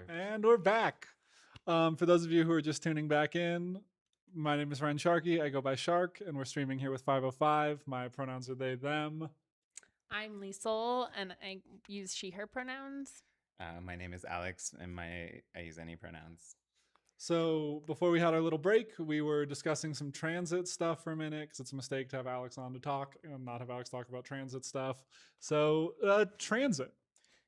And we're back. For those of you who are just tuning back in, my name is Ryan Sharkey. I go by Shark, and we're streaming here with 505. My pronouns are they, them. I'm Liesel, and I use she, her pronouns. My name is Alex, and I use any pronouns. So before we had our little break, we were discussing some transit stuff for a minute because it's a mistake to have Alex on to talk and not have Alex talk about transit stuff. So transit.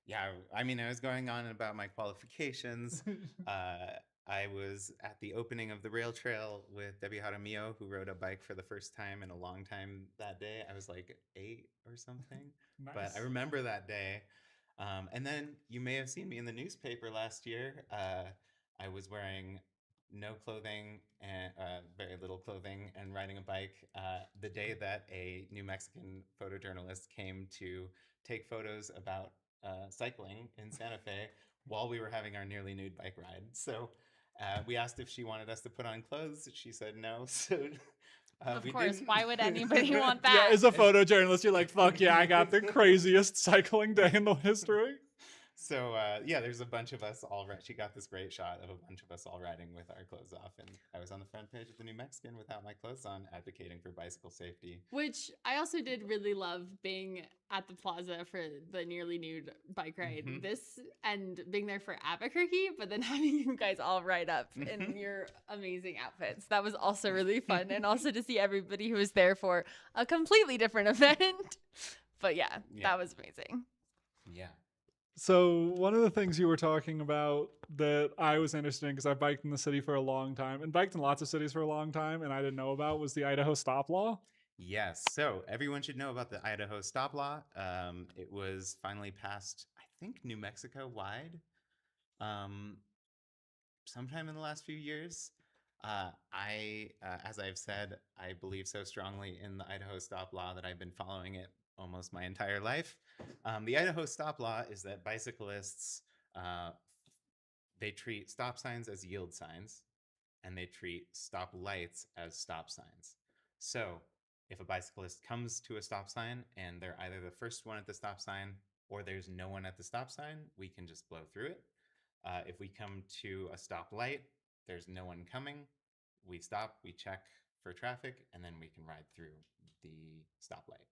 Yeah, I mean, I was going on about my qualifications. I was at the opening of the rail trail with Debbie Jaramillo, who rode a bike for the first time in a long time that day. I was like 8 or something, Nice. but I remember that day. And then you may have seen me in the newspaper last year. I was wearing no clothing and very little clothing and riding a bike the day that a New Mexican photojournalist came to take photos about cycling in Santa Fe while we were having our nearly nude bike ride. So we asked if she wanted us to put on clothes. She said no. So Of we course, didn't. why would anybody want that? Yeah, as a photojournalist, you're like, fuck yeah, I got the craziest cycling day in the history. So yeah, there's a bunch of us all. She got this great shot of a bunch of us all riding with our clothes off, and I was on the front page of the New Mexican without my clothes on, advocating for bicycle safety. Which I also did really love being at the plaza for the nearly nude bike ride. Mhm. This and being there for Albuquerque, but then having you guys all ride up in your amazing outfits. That was also really fun, and also to see everybody who was there for a completely different event. But yeah, that was amazing. Yeah. So one of the things you were talking about that I was interested in because I've biked in the city for a long time and biked in lots of cities for a long time and I didn't know about was the Idaho stop law. Yes. So everyone should know about the Idaho stop law. It was finally passed, I think, New Mexico wide, sometime in the last few years. As I've said, I believe so strongly in the Idaho stop law that I've been following it almost my entire life. The Idaho stop law is that bicyclists, they treat stop signs as yield signs, and they treat stop lights as stop signs. So if a bicyclist comes to a stop sign and they're either the first one at the stop sign or there's no one at the stop sign, we can just blow through it. If we come to a stop light, there's no one coming, we stop, we check for traffic, and then we can ride through the stoplight.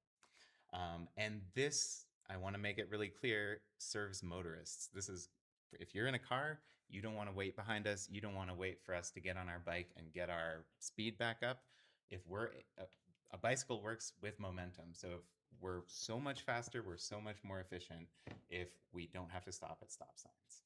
And this, I want to make it really clear, serves motorists. This is, if you're in a car, you don't want to wait behind us. You don't want to wait for us to get on our bike and get our speed back up. If we're, a bicycle works with momentum. So if we're so much faster, we're so much more efficient if we don't have to stop at stop signs.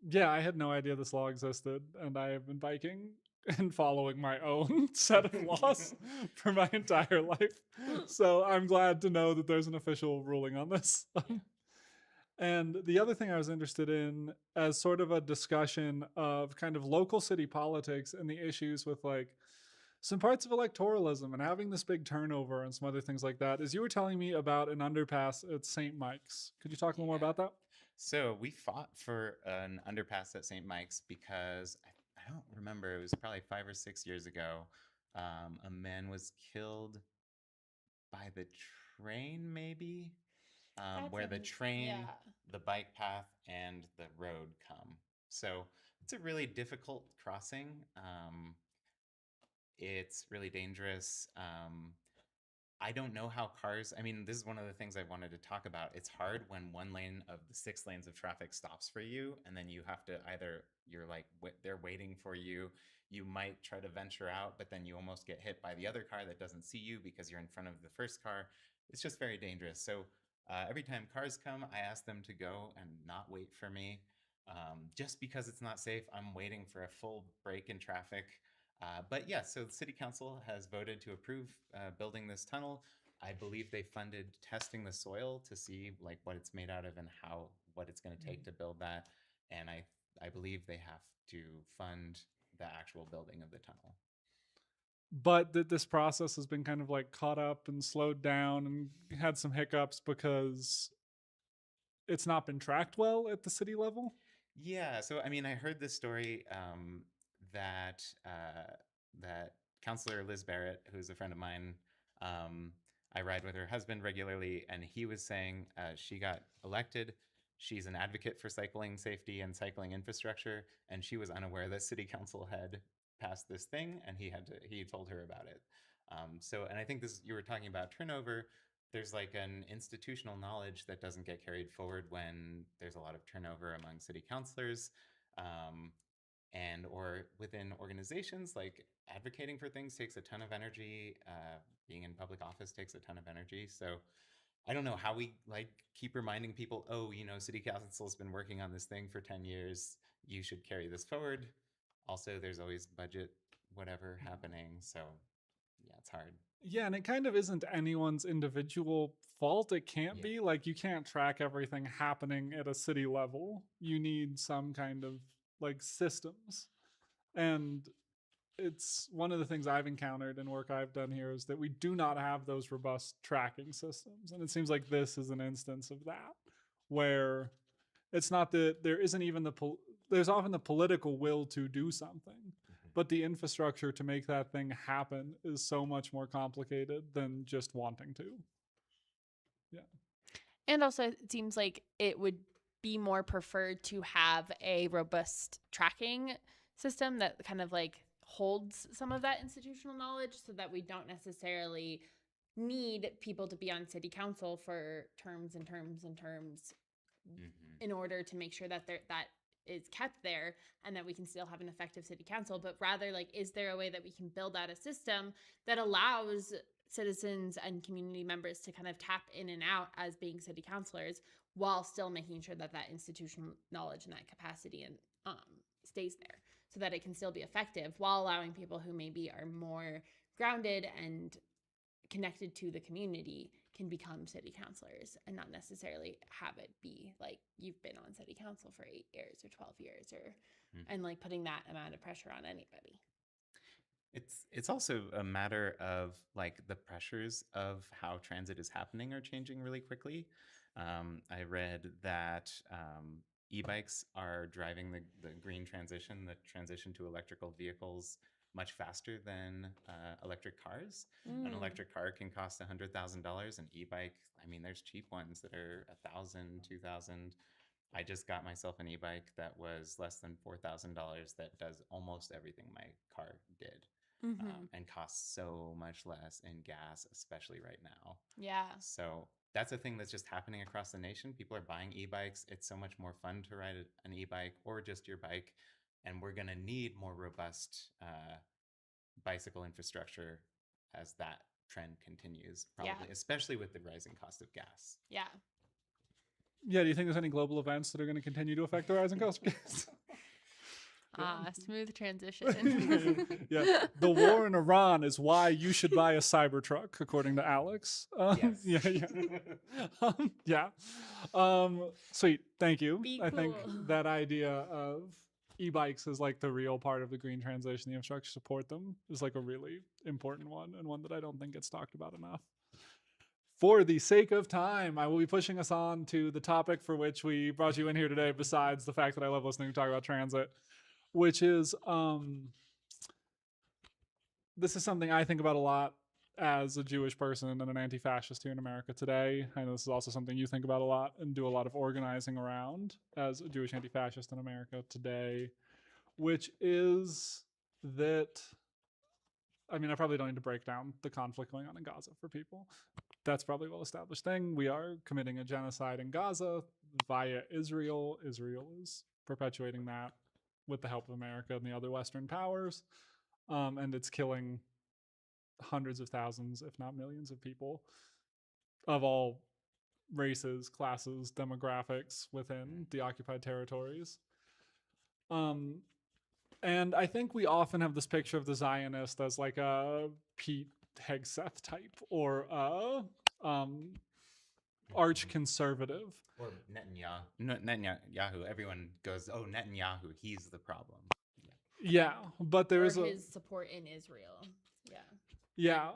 Yeah, I had no idea this law existed, and I have been biking and following my own set of laws for my entire life. So I'm glad to know that there's an official ruling on this. And the other thing I was interested in as sort of a discussion of kind of local city politics and the issues with like some parts of electoralism and having this big turnover and some other things like that is you were telling me about an underpass at St. Mike's. Could you talk a little more about that? So we fought for an underpass at St. Mike's because I don't remember, it was probably 5 or 6 years ago. A man was killed by the train, maybe, where the train, the bike path, and the road come. So it's a really difficult crossing. It's really dangerous. I don't know how cars, I mean, this is one of the things I wanted to talk about. It's hard when one lane of the 6 lanes of traffic stops for you, and then you have to either, you're like, they're waiting for you. You might try to venture out, but then you almost get hit by the other car that doesn't see you because you're in front of the first car. It's just very dangerous. So every time cars come, I ask them to go and not wait for me. Just because it's not safe, I'm waiting for a full break in traffic. But yeah, so the city council has voted to approve building this tunnel. I believe they funded testing the soil to see like what it's made out of and what it's going to take to build that. And I believe they have to fund the actual building of the tunnel. But that this process has been kind of like caught up and slowed down and had some hiccups because it's not been tracked well at the city level. Yeah, so I mean, I heard this story that Councilor Liz Barrett, who's a friend of mine, I ride with her husband regularly, and he was saying she got elected. she's an advocate for cycling safety and cycling infrastructure, and she was unaware that city council had passed this thing, and he told her about it. And I think this, you were talking about turnover. There's like an institutional knowledge that doesn't get carried forward when there's a lot of turnover among city councilors, and or within organizations. Like advocating for things takes a ton of energy. Being in public office takes a ton of energy. So I don't know how we like keep reminding people, oh, city council's been working on this thing for 10 years. You should carry this forward. Also, there's always budget whatever happening. So yeah, it's hard. Yeah, and it kind of isn't anyone's individual fault. It can't Yeah. be. Like, you can't track everything happening at a city level. You need some kind of like systems. And it's one of the things I've encountered in work I've done here is that we do not have those robust tracking systems. And it seems like this is an instance of that, where it's not that there isn't even there's often the political will to do something, but the infrastructure to make that thing happen is so much more complicated than just wanting to. Yeah. And also, it seems like it would be more preferred to have a robust tracking system that kind of like holds some of that institutional knowledge so that we don't necessarily need people to be on city council for terms and terms and terms in order to make sure that that is kept there and that we can still have an effective city council, but rather like, is there a way that we can build out a system that allows citizens and community members to kind of tap in and out as being city councilors while still making sure that that institutional knowledge and that capacity and stays there so that it can still be effective while allowing people who maybe are more grounded and connected to the community can become city councilors and not necessarily have it be like you've been on city council for 8 years or 12 years or and like putting that amount of pressure on anybody. It's also a matter of like the pressures of how transit is happening are changing really quickly. I read that e-bikes are driving the green transition, the transition to electrical vehicles, much faster than electric cars. An electric car can cost $100,000. An e-bike, I mean, there's cheap ones that are $1,000, $2,000. I just got myself an e-bike that was less than $4,000 that does almost everything my car did, and costs so much less in gas, especially right now. Yeah. So that's a thing that's just happening across the nation. People are buying e-bikes. It's so much more fun to ride an e-bike or just your bike. And we're going to need more robust bicycle infrastructure as that trend continues, probably, especially with the rising cost of gas. Yeah. Yeah. Do you think there's any global events that are going to continue to affect the rising cost of gas? Smooth transition. Yeah. The war in Iran is why you should buy a Cybertruck, according to Alex. Yes. Yeah. Sweet. Thank you. Be I think cool. that idea of e-bikes is like the real part of the green transition, the infrastructure to support them is like a really important one and one that I don't think gets talked about enough. For the sake of time, I will be pushing us on to the topic for which we brought you in here today, besides the fact that I love listening to talk about transit, which is this is something I think about a lot as a Jewish person and an anti-fascist here in America today. I know this is also something you think about a lot and do a lot of organizing around as a Jewish anti-fascist in America today, which is that, I mean, I probably don't need to break down the conflict going on in Gaza for people. That's probably a well-established thing. We are committing a genocide in Gaza via Israel. Israel is perpetuating that with the help of America and the other Western powers. And it's killing hundreds of thousands, if not millions of people of all races, classes, demographics within the occupied territories. And I think we often have this picture of the Zionist as like a Pete Hegseth type or a arch conservative. Or Netanyahu. Everyone goes, oh, Netanyahu, he's the problem. Yeah, but there is his support in Israel. Yeah. Yeah,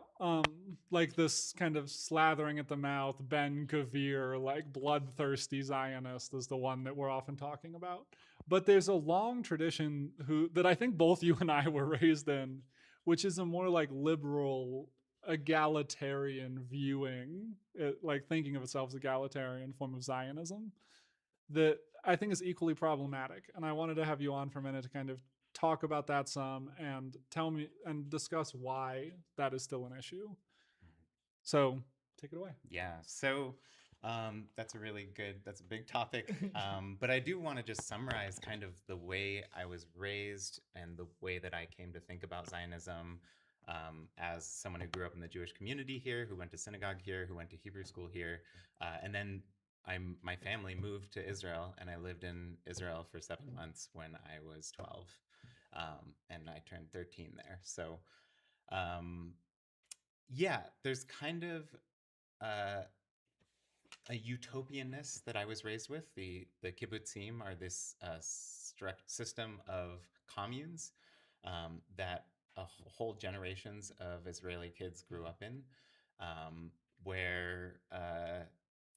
like this kind of slathering at the mouth, Ben Gavir, like bloodthirsty Zionist is the one that we're often talking about. But there's a long tradition that I think both you and I were raised in, which is a more like liberal, egalitarian viewing, like thinking of itself as egalitarian form of Zionism. that I think is equally problematic. And I wanted to have you on for a minute to kind of talk about that some and tell me and discuss why that is still an issue. So take it away. Yeah. So that's a really good, that's a big topic. But I do want to just summarize kind of the way I was raised and the way that I came to think about Zionism as someone who grew up in the Jewish community here, who went to synagogue here, who went to Hebrew school here. And then my family moved to Israel, and I lived in Israel for 7 months when I was 12. And I turned 13 there. So, yeah, there's kind of uh, a utopianness that I was raised with. The kibbutzim are this system of communes that whole generations of Israeli kids grew up in, where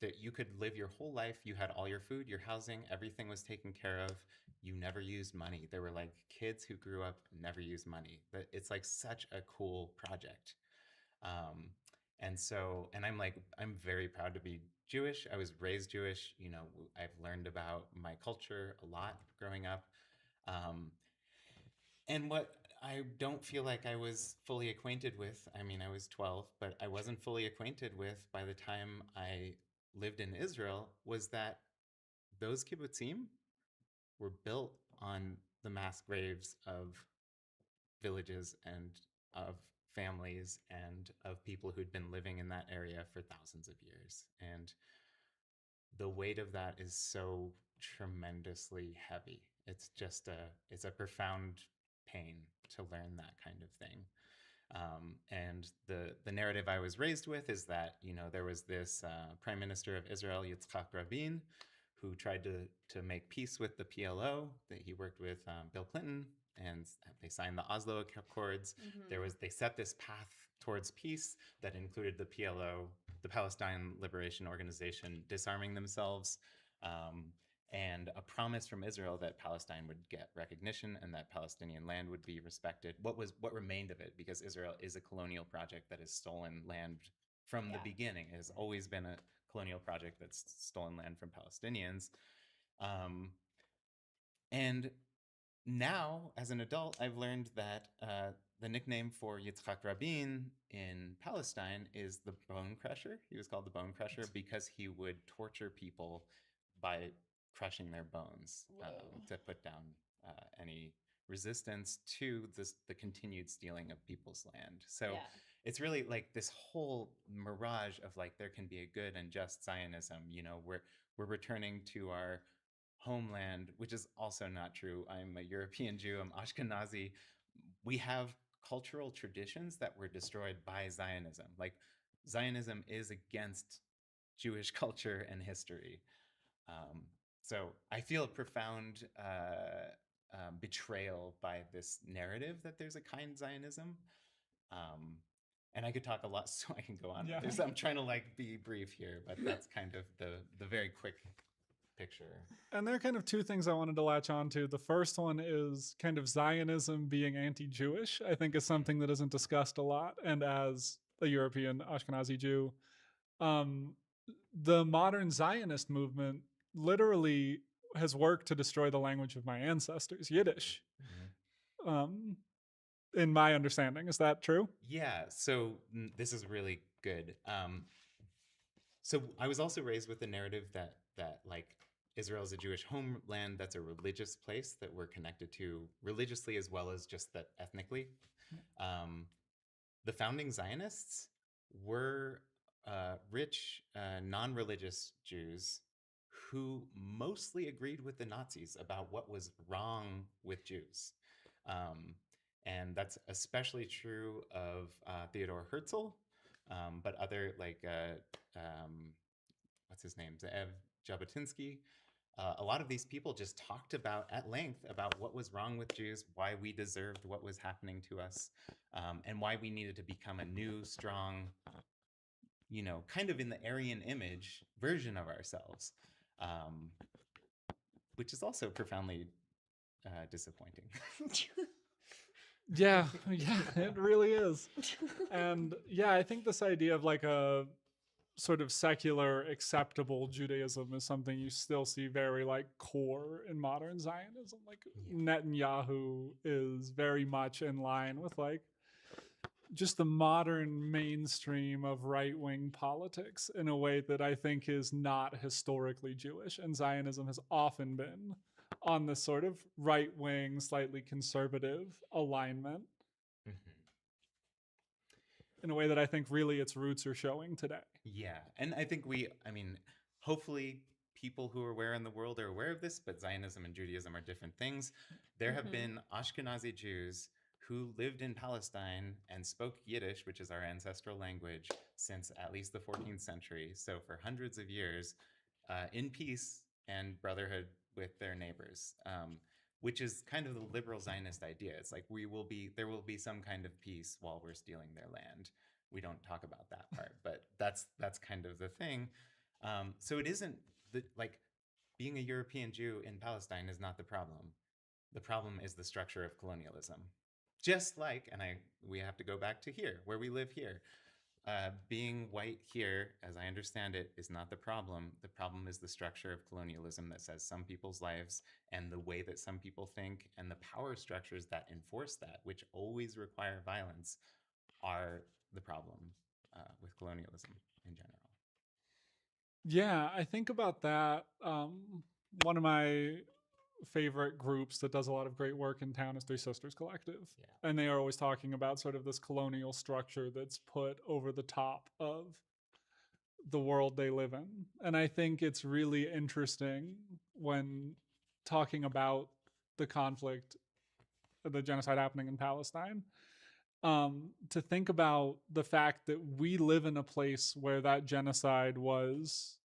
that you could live your whole life. You had all your food, your housing, everything was taken care of. You never used money. There were like kids who grew up never used money. But it's like such a cool project. Um, and so, and I'm very proud to be Jewish. I was raised Jewish. You know, I've learned about my culture a lot growing up. Um, and what I don't feel like I was fully acquainted with, I mean, I was 12, but I wasn't fully acquainted with by the time I lived in Israel, was that those kibbutzim were built on the mass graves of villages and of families and of people who'd been living in that area for thousands of years. And the weight of that is so tremendously heavy. It's a profound pain to learn that kind of thing. And the narrative I was raised with is that, you know, there was this prime minister of Israel, Yitzhak Rabin, who tried to make peace with the PLO. That he worked with Bill Clinton, and they signed the Oslo Accords. They set this path towards peace that included the PLO, the Palestine Liberation Organization, disarming themselves. And a promise from Israel that Palestine would get recognition and that Palestinian land would be respected. What remained of it? Because Israel is a colonial project that has stolen land from the beginning. It has always been a colonial project that's stolen land from Palestinians. And now, as an adult, I've learned that the nickname for Yitzhak Rabin in Palestine is the Bone Crusher. He was called the Bone Crusher because he would torture people by crushing their bones to put down any resistance to the continued stealing of people's land. So it's really like this whole mirage of like there can be a good and just Zionism. You know, we're returning to our homeland, which is also not true. I'm a European Jew. I'm Ashkenazi. We have cultural traditions that were destroyed by Zionism. Like Zionism is against Jewish culture and history. So I feel a profound betrayal by this narrative that there's a kind Zionism. And I could talk a lot, so I can go on. Yeah. I'm trying to like be brief here, but that's kind of the very quick picture. And there are kind of two things I wanted to latch on to. The first one is kind of Zionism being anti-Jewish, I think is something that isn't discussed a lot. And as a European Ashkenazi Jew, the modern Zionist movement literally has worked to destroy the language of my ancestors, Yiddish. In my understanding, is that true? Yeah, so this is really good. So I was also raised with the narrative that like Israel is a Jewish homeland, that's a religious place that we're connected to religiously as well as just that ethnically. The founding Zionists were rich, non-religious Jews who mostly agreed with the Nazis about what was wrong with Jews. And that's especially true of Theodor Herzl, but other like, what's his name, Zev Jabotinsky. A lot of these people just talked about at length about what was wrong with Jews, why we deserved what was happening to us, and why we needed to become a new, strong, you know, kind of in the Aryan image version of ourselves, which is also profoundly disappointing. Yeah, it really is. And yeah, I think this idea of like a sort of secular acceptable Judaism is something you still see very like core in modern Zionism. Like Netanyahu is very much in line with like just the modern mainstream of right-wing politics in a way that I think is not historically Jewish, and Zionism has often been on this sort of right-wing, slightly conservative alignment in a way that I think really its roots are showing today. Yeah. And I think I mean, hopefully people who are aware in the world are aware of this, but Zionism and Judaism are different things. There have been Ashkenazi Jews who lived in Palestine and spoke Yiddish, which is our ancestral language, since at least the 14th century. So for hundreds of years, in peace and brotherhood with their neighbors. Which is kind of the liberal Zionist idea. It's like there will be some kind of peace while we're stealing their land. We don't talk about that part, but that's kind of the thing. So it isn't like being a European Jew in Palestine is not the problem. The problem is the structure of colonialism. Just like, and we have to go back to here, where we live here. Being white here, as I understand it, is not the problem. The problem is the structure of colonialism that says some people's lives and the way that some people think and the power structures that enforce that, which always require violence, are the problem with colonialism in general. Yeah, I think about that. One of my favorite groups that does a lot of great work in town is Three Sisters Collective. Yeah. And they are always talking about sort of this colonial structure that's put over the top of the world they live in. And I think it's really interesting when talking about the conflict, the genocide happening in Palestine, to think about the fact that we live in a place where that genocide was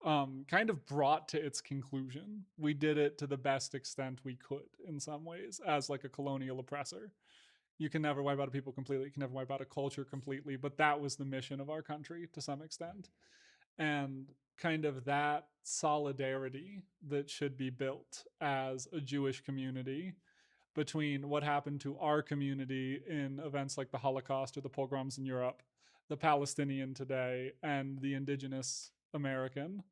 kind of brought to its conclusion. We did it to the best extent we could in some ways as like a colonial oppressor. You can never wipe out a people completely, you can never wipe out a culture completely, but that was the mission of our country to some extent. And kind of that solidarity that should be built as a Jewish community between what happened to our community in events like the Holocaust or the pogroms in Europe, the Palestinian today, and the indigenous American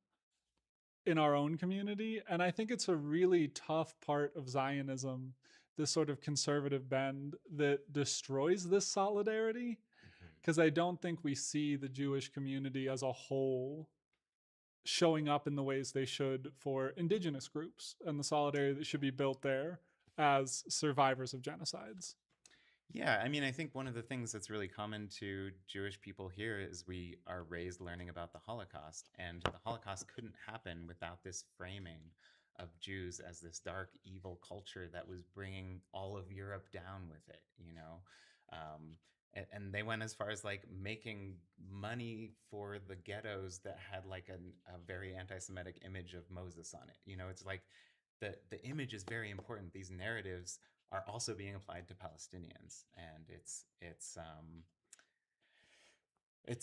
in our own community. And I think it's a really tough part of Zionism, this sort of conservative bend that destroys this solidarity, because I don't think we see the Jewish community as a whole showing up in the ways they should for indigenous groups and the solidarity that should be built there as survivors of genocides. Yeah, I mean, I think one of the things that's really common to Jewish people here is we are raised learning about the Holocaust, and the Holocaust couldn't happen without this framing of Jews as this dark, evil culture that was bringing all of Europe down with it, you know? And they went as far as like making money for the ghettos that had like a very anti-Semitic image of Moses on it. You know, it's like the image is very important. These narratives are also being applied to Palestinians, and it's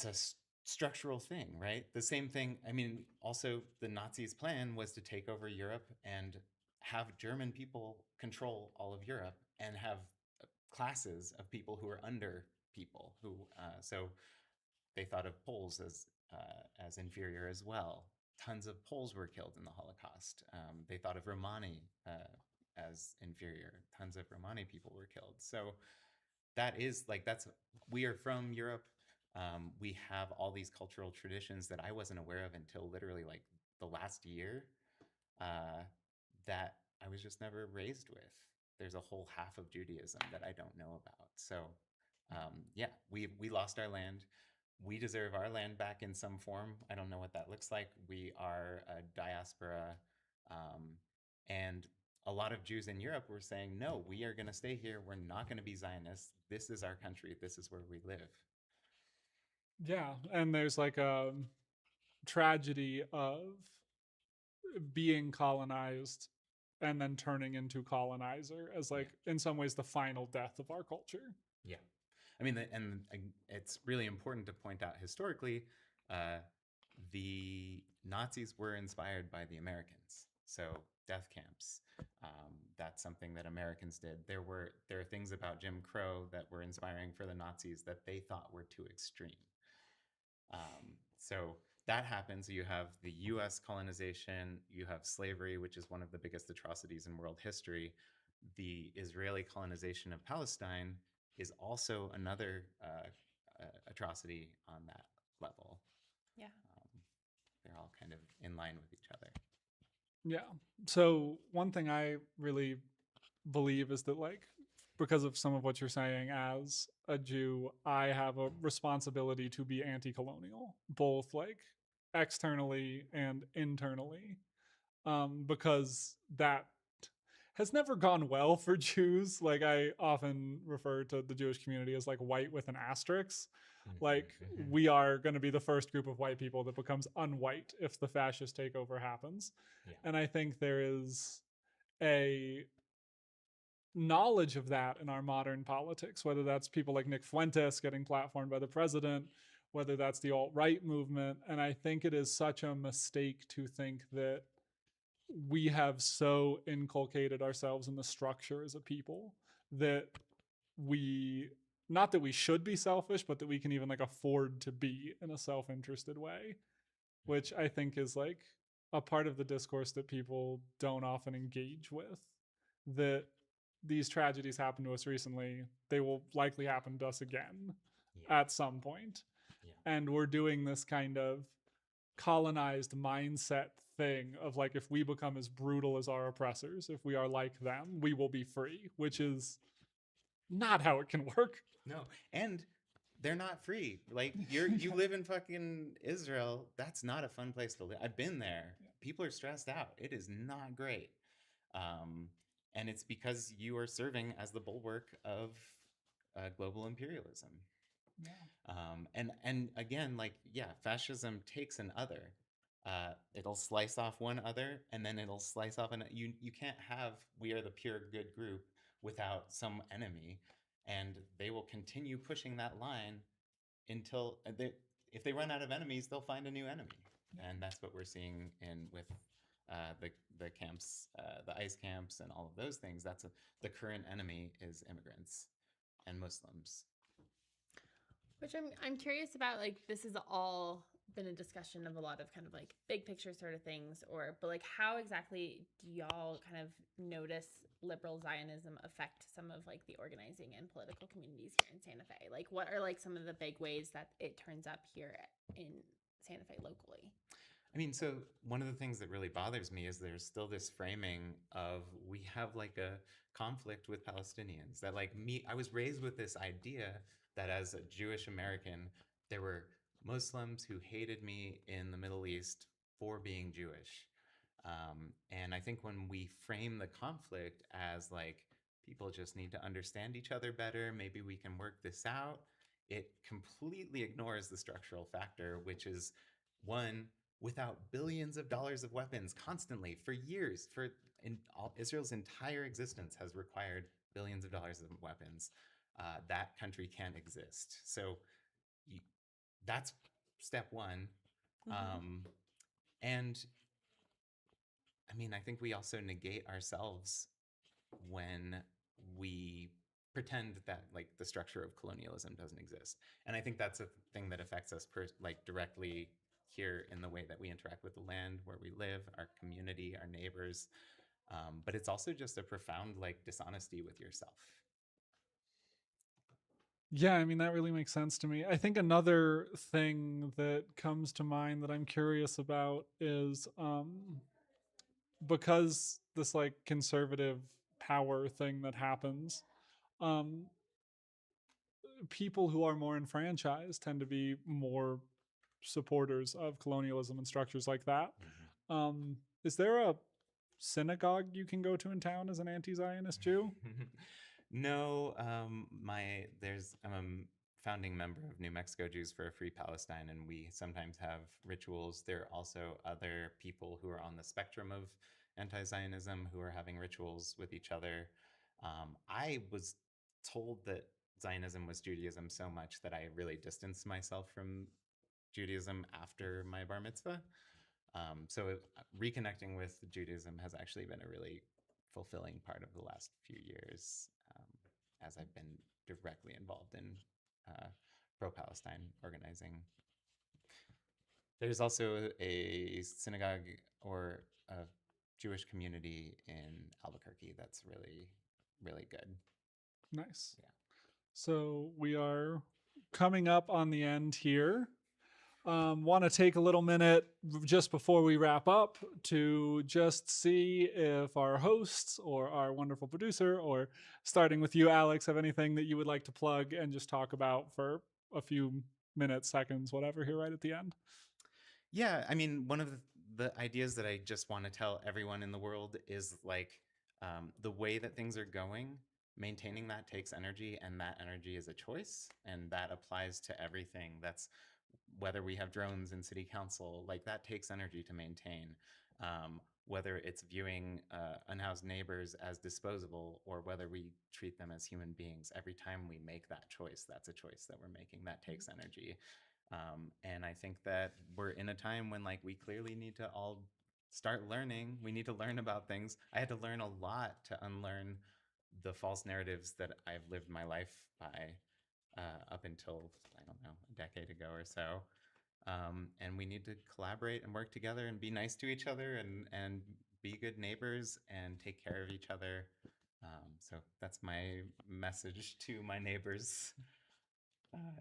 a structural thing, right? The same thing. I mean, also the Nazis' plan was to take over Europe and have German people control all of Europe and have classes of people who are under people who. So they thought of Poles as inferior as well. Tons of Poles were killed in the Holocaust. They thought of Romani as inferior. Tons of Romani people were killed. So that is like we are from Europe. We have all these cultural traditions that I wasn't aware of until literally like the last year that I was just never raised with. There's a whole half of Judaism that I don't know about. So yeah, we lost our land. We deserve our land back in some form. I don't know what that looks like. We are a diaspora. And a lot of Jews in Europe were saying, no, we are going to stay here. We're not going to be Zionists. This is our country. This is where we live. Yeah. And there's like a tragedy of being colonized and then turning into colonizer as like in some ways the final death of our culture. Yeah. I mean, and it's really important to point out historically, the Nazis were inspired by the Americans. So death camps, that's something that Americans did. There are things about Jim Crow that were inspiring for the Nazis that they thought were too extreme. So that happens. You have the US colonization, you have slavery, which is one of the biggest atrocities in world history. The Israeli colonization of Palestine is also another atrocity on that level. Yeah. They're all kind of in line with each other. Yeah. So one thing I really believe is that, like, because of some of what you're saying, as a Jew, I have a responsibility to be anti-colonial, both like externally and internally, because that has never gone well for Jews. Like, I often refer to the Jewish community as like white with an asterisk. Like, we are going to be the first group of white people that becomes unwhite if the fascist takeover happens. Yeah. And I think there is a knowledge of that in our modern politics, whether that's people like Nick Fuentes getting platformed by the president, whether that's the alt-right movement. And I think it is such a mistake to think that we have so inculcated ourselves in the structure as a people that we, not that we should be selfish, but that we can even like afford to be in a self-interested way, which I think is like a part of the discourse that people don't often engage with. That these tragedies happen to us recently, they will likely happen to us again Yeah. at some point. Yeah. And we're doing this kind of colonized mindset thing of like, if we become as brutal as our oppressors, if we are like them, we will be free, which is not how it can work. No, and they're not free. Like you live in fucking Israel. That's not a fun place to live. I've been there. People are stressed out. It is not great. And it's because you are serving as the bulwark of global imperialism. Yeah. And again, like, yeah, fascism takes an other. It'll slice off one other, and then it'll slice off you can't have we are the pure good group without some enemy, and they will continue pushing that line until if they run out of enemies, they'll find a new enemy, and that's what we're seeing in with the camps, the ICE camps, and all of those things. The current enemy is immigrants and Muslims. Which I'm curious about. Like, this has all been a discussion of a lot of kind of like big picture sort of things, but like, how exactly do y'all kind of notice liberal Zionism affect some of like the organizing and political communities here in Santa Fe? Like, what are like some of the big ways that it turns up here in Santa Fe locally? I mean, so one of the things that really bothers me is there's still this framing of we have like a conflict with Palestinians. That, like, I was raised with this idea that as a Jewish American, there were Muslims who hated me in the Middle East for being Jewish. And I think when we frame the conflict as like people just need to understand each other better, maybe we can work this out, it completely ignores the structural factor, which is one, without billions of dollars of weapons constantly for years, Israel's entire existence has required billions of dollars of weapons. That country can't exist. So that's step one. And I mean, I think we also negate ourselves when we pretend that like the structure of colonialism doesn't exist. And I think that's a thing that affects us like directly here in the way that we interact with the land where we live, our community, our neighbors. But it's also just a profound like dishonesty with yourself. Yeah, I mean, that really makes sense to me. I think another thing that comes to mind that I'm curious about is because this like conservative power thing that happens, um, people who are more enfranchised tend to be more supporters of colonialism and structures like that. Is there a synagogue you can go to in town as an anti-Zionist Jew? No, I'm a founding member of New Mexico Jews for a Free Palestine, and we sometimes have rituals. There are also other people who are on the spectrum of anti-Zionism who are having rituals with each other. I was told that Zionism was Judaism so much that I really distanced myself from Judaism after my bar mitzvah. So reconnecting with Judaism has actually been a really fulfilling part of the last few years, as I've been directly involved in pro-Palestine organizing. There's also a synagogue or a Jewish community in Albuquerque that's really, really good. Nice. Yeah. So we are coming up on the end here. Want to take a little minute just before we wrap up to just see if our hosts or our wonderful producer, or starting with you, Alex, have anything that you would like to plug and just talk about for a few minutes, seconds, whatever, here right at the end. Yeah, I mean, one of the ideas that I just want to tell everyone in the world is like the way that things are going, maintaining that takes energy, and that energy is a choice, and that applies to everything. That's whether we have drones in city council, like that takes energy to maintain. Whether it's viewing unhoused neighbors as disposable or whether we treat them as human beings, every time we make that choice, that's a choice that we're making that takes energy. And I think that we're in a time when like we clearly need to all start learning. We need to learn about things. I had to learn a lot to unlearn the false narratives that I've lived my life by up until, I don't know, a decade ago or so. And we need to collaborate and work together and be nice to each other and be good neighbors and take care of each other. So that's my message to my neighbors.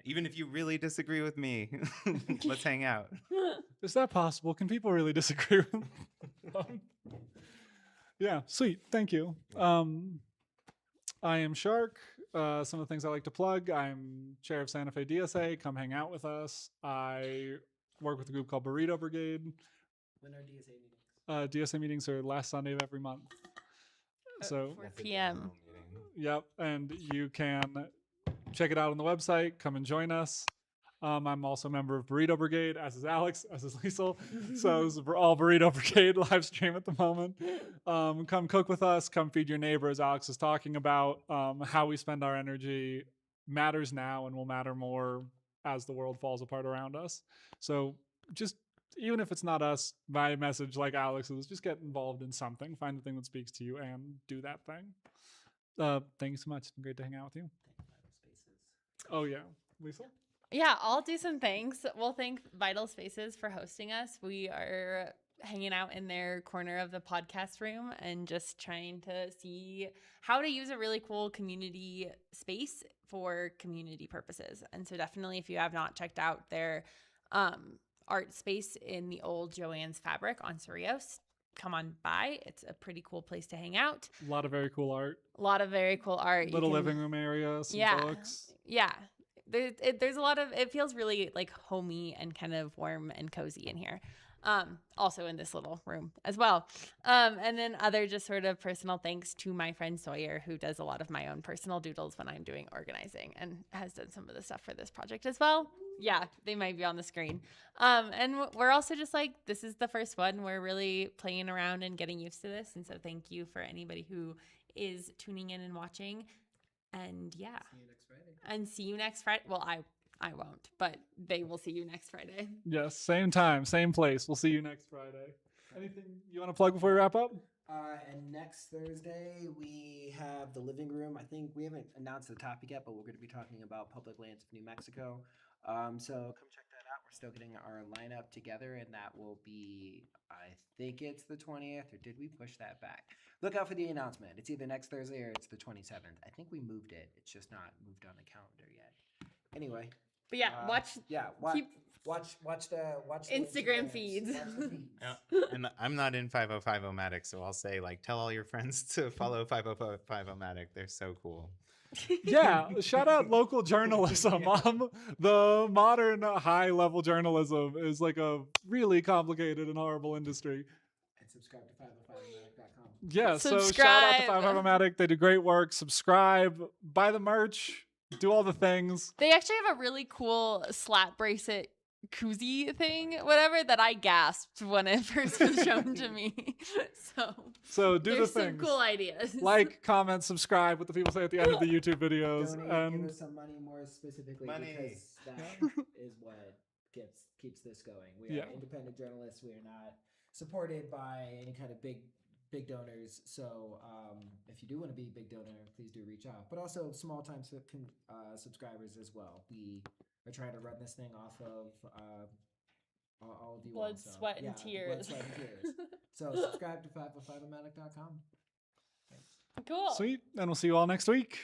Even if you really disagree with me, let's hang out. Is that possible? Can people really disagree with Yeah, sweet. Thank you. I am Shark. Some of the things I like to plug: I'm chair of Santa Fe DSA. Come hang out with us. I work with a group called Burrito Brigade. When are DSA meetings? DSA meetings are last Sunday of every month. So 4 That's a p.m. general meeting. Yep, and you can check it out on the website. Come and join us. I'm also a member of Burrito Brigade, as is Alex, as is Liesel. So this is all Burrito Brigade live stream at the moment. Come cook with us. Come feed your neighbors. Alex is talking about how we spend our energy matters now and will matter more as the world falls apart around us. So just even if it's not us, my message, like Alex's, just get involved in something. Find the thing that speaks to you and do that thing. Thank you so much. It's been great to hang out with you. Oh yeah, Liesel? Yeah, I'll do some thanks. We'll thank Vital Spaces for hosting us. We are hanging out in their corner of the podcast room and just trying to see how to use a really cool community space for community purposes. And so definitely if you have not checked out their art space in the old Joanne's Fabric on Cerritos, come on by. It's a pretty cool place to hang out. A lot of very cool art. A lot of very cool art. Little living room area, some books. Yeah. There's a lot of, it feels really like homey and kind of warm and cozy in here. Also in this little room as well. And then other just sort of personal thanks to my friend Sawyer, who does a lot of my own personal doodles when I'm doing organizing and has done some of the stuff for this project as well. Yeah, they might be on the screen. And we're also just like, this is the first one. We're really playing around and getting used to this. And so thank you for anybody who is tuning in and watching. And yeah. See you next Friday. And see you next Friday. Well, I won't, but they will see you next Friday. Yes, same time, same place. We'll see you next Friday. Anything you want to plug before we wrap up? And next Thursday, we have the living room. I think we haven't announced the topic yet, but we're going to be talking about public lands of New Mexico. So come check that out. We're still getting our lineup together, and that will be, I think it's the 20th, or did we push that back? Look out for the announcement. It's either next Thursday or it's the 27th. I think we moved it. It's just not moved on the calendar yet. Anyway. But yeah, watch Watch the Instagram feeds. Watch the feeds. Yeah. And I'm not in 505OMATIC, so I'll say like tell all your friends to follow 505OMATIC. They're so cool. Yeah, shout out local journalism. The modern high-level journalism is like a really complicated and horrible industry. And subscribe to 505omatic.com. Yeah, so shout out to Subscribe. 505omatic. They do great work. Subscribe, buy the merch, do all the things. They actually have a really cool slap bracelet koozie thing, whatever, that I gasped when it first was shown to me. So do the there's some things. cool ideas. Like, comment, subscribe, what the people say at the end of the YouTube videos. Donate, And give us some money more specifically Money. because that is what keeps this going. We are Yeah. independent journalists. We are not supported by any kind of big donors. So if you do want to be a big donor, please do reach out. But also small time subscribers as well. We are trying to run this thing off of all of you Blood, all. So, sweat, and yeah, tears. Blood, sweat, and tears. So subscribe to 505omatic.com. Thanks. Cool. Sweet. And we'll see you all next week.